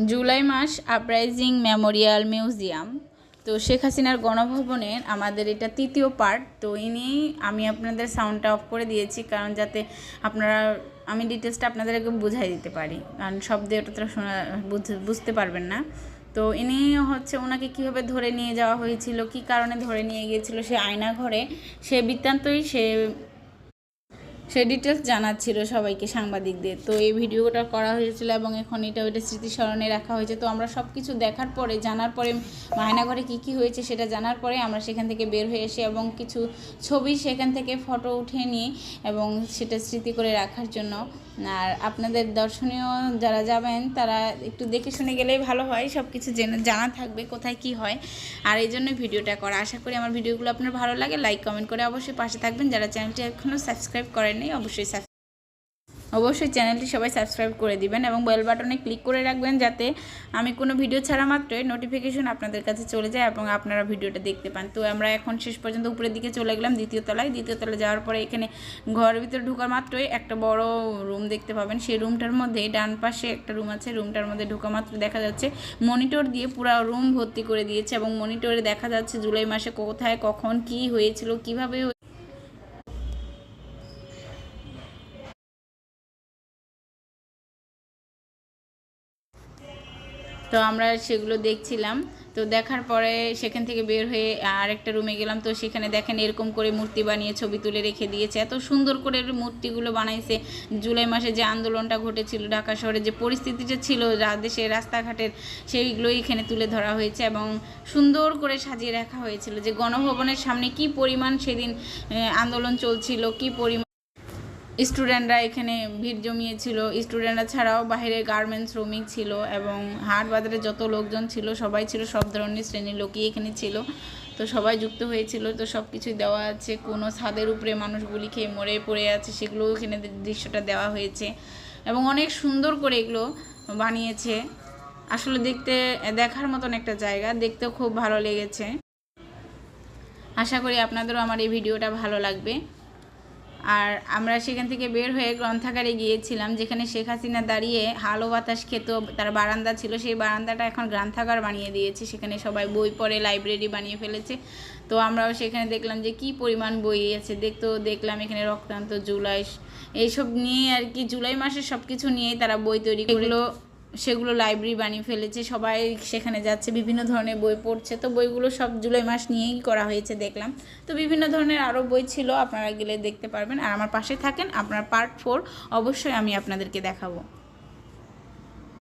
জুলাই মাস uprising Memorial museum. তো শেখ হাসিনার গণভবনের আমাদের এটা তৃতীয় পার্ট। তো আমি আপনাদের সাউন্ডটা অফ করে দিয়েছি, কারণ যাতে আমি ডিটেলসটা আপনাদেরকে বুঝাই দিতে পারি, কারণ শব্দে ওটা তো বুঝতে পারবেন না। তো ওনাকে কীভাবে ধরে নিয়ে যাওয়া হয়েছিল, কী কারণে ধরে নিয়ে গিয়েছিল সে আয়না ঘরে, সে বৃত্তান্তই সে ডিটেলস জানাচ্ছিল সবাইকে, সাংবাদিকদের। তো এই ভিডিওটা করা হয়েছিল এবং এখন এটা স্মৃতিস্মরণে রাখা হয়েছে। তো আমরা সব কিছু দেখার পরে, জানার পরে, আয়নাঘরে কী কী হয়েছে সেটা জানার পরে আমরা সেখান থেকে বের হয়ে এসে এবং কিছু ছবি সেখান থেকে ফটো উঠে নিয়ে এবং সেটা স্মৃতি করে রাখার জন্য। আর আপনাদের দর্শনীয় যারা যাবেন তারা একটু দেখে শুনে গেলেই ভালো হয়, সব কিছু জানা থাকবে কোথায় কি হয়। আর এই জন্যই ভিডিওটা করা। আশা করি আমার ভিডিওগুলো আপনার ভালো লাগে। লাইক কমেন্ট করে অবশ্যই পাশে থাকবেন। যারা চ্যানেলটি এখনও সাবস্ক্রাইব করেননি অবশ্যই চ্যানেলটি সবাই সাবস্ক্রাইব করে দিবেন এবং বেল বাটনে ক্লিক করে রাখবেন, যাতে আমি কোনো ভিডিও ছাড়া মাত্রই নোটিফিকেশন আপনাদের কাছে চলে যায় এবং আপনারা ভিডিওটা দেখতে পান। তো আমরা এখন শেষ পর্যন্ত উপরের দিকে চলে গেলাম, দ্বিতীয় তলায় যাওয়ার পরে এখানে ঘরের ভিতরে ঢোকার মাত্রই একটা বড় রুম দেখতে পাবেন। সেই রুমটার মধ্যে ডান পাশে একটা রুম আছে। রুমটার মধ্যে ঢোকা মাত্র দেখা যাচ্ছে মনিটর দিয়ে পুরো রুম ভর্তি করে দিয়েছে এবং মনিটরে দেখা যাচ্ছে জুলাই মাসে কোথায় কখন কি হয়েছিল, কিভাবে। তো আমরা সেগুলো দেখছিলাম। তো দেখার পরে সেখান থেকে বের হয়ে আরেকটা রুমে গেলাম। তো সেখানে দেখেন এরকম করে মূর্তি বানিয়ে ছবি তুলে রেখে দিয়েছে। এত সুন্দর করে মূর্তিগুলো বানাইছে। জুলাই মাসে যে আন্দোলনটা ঘটেছিল, ঢাকা শহরে যে পরিস্থিতিটা ছিল দেশের রাস্তাঘাটের, সেইগুলোই এখানে তুলে ধরা হয়েছে এবং সুন্দর করে সাজিয়ে রাখা হয়েছিল যে গণভবনের সামনে কি পরিমাণ সেদিন আন্দোলন চলছিল, কি পরিমাণ স্টুডেন্টরা এখানে ভিড় জমিয়েছিল। স্টুডেন্টরা ছাড়াও বাইরে গার্মেন্টস শ্রমিক ছিল এবং হাট বাজারে যত লোকজন ছিল সবাই ছিল, সব ধরনের শ্রেণীর লোকই এখানে ছিল। তো সবাই যুক্ত হয়েছিল। তো সব কিছুই দেওয়া আছে। কোনো ছাদের উপরে মানুষগুলি খেয়ে মরে পড়ে আছে, সেগুলোও এখানে দৃশ্যটা দেওয়া হয়েছে এবং অনেক সুন্দর করে এগুলো বানিয়েছে। আসলে দেখার মতন একটা জায়গা, দেখতেও খুব ভালো লেগেছে। আশা করি আপনাদেরও আমার এই ভিডিওটা ভালো লাগবে। আর আমরা সেখান থেকে বের হয়ে গ্রন্থাগারে গিয়েছিলাম, যেখানে শেখ হাসিনা দাঁড়িয়ে আলো বাতাস খেত। তার বারান্দা ছিল, সেই বারান্দাটা এখন গ্রন্থাগার বানিয়ে দিয়েছে। সেখানে সবাই বই পড়ে, লাইব্রেরি বানিয়ে ফেলেছে। তো আমরাও সেখানে দেখলাম যে কি পরিমাণ বই আছে। দেখলাম এখানে রক্তান্ত, জুলাই, এইসব নিয়ে আর কি, জুলাই মাসের সব কিছু নিয়েই তারা বই তৈরি করলো। সেগুলো লাইব্রেরি বানিয়ে ফেলেছে। সবাই সেখানে যাচ্ছে, বিভিন্ন ধরনের বই পড়ছে। তো বইগুলো সব জুলাই মাস নিয়েই করা হয়েছে দেখলাম। তো বিভিন্ন ধরনের আরও বই ছিল, আপনারা গেলে দেখতে পারবেন। আর আমার পাশে থাকেন, আপনার পার্ট 4 অবশ্যই আমি আপনাদেরকে দেখাবো।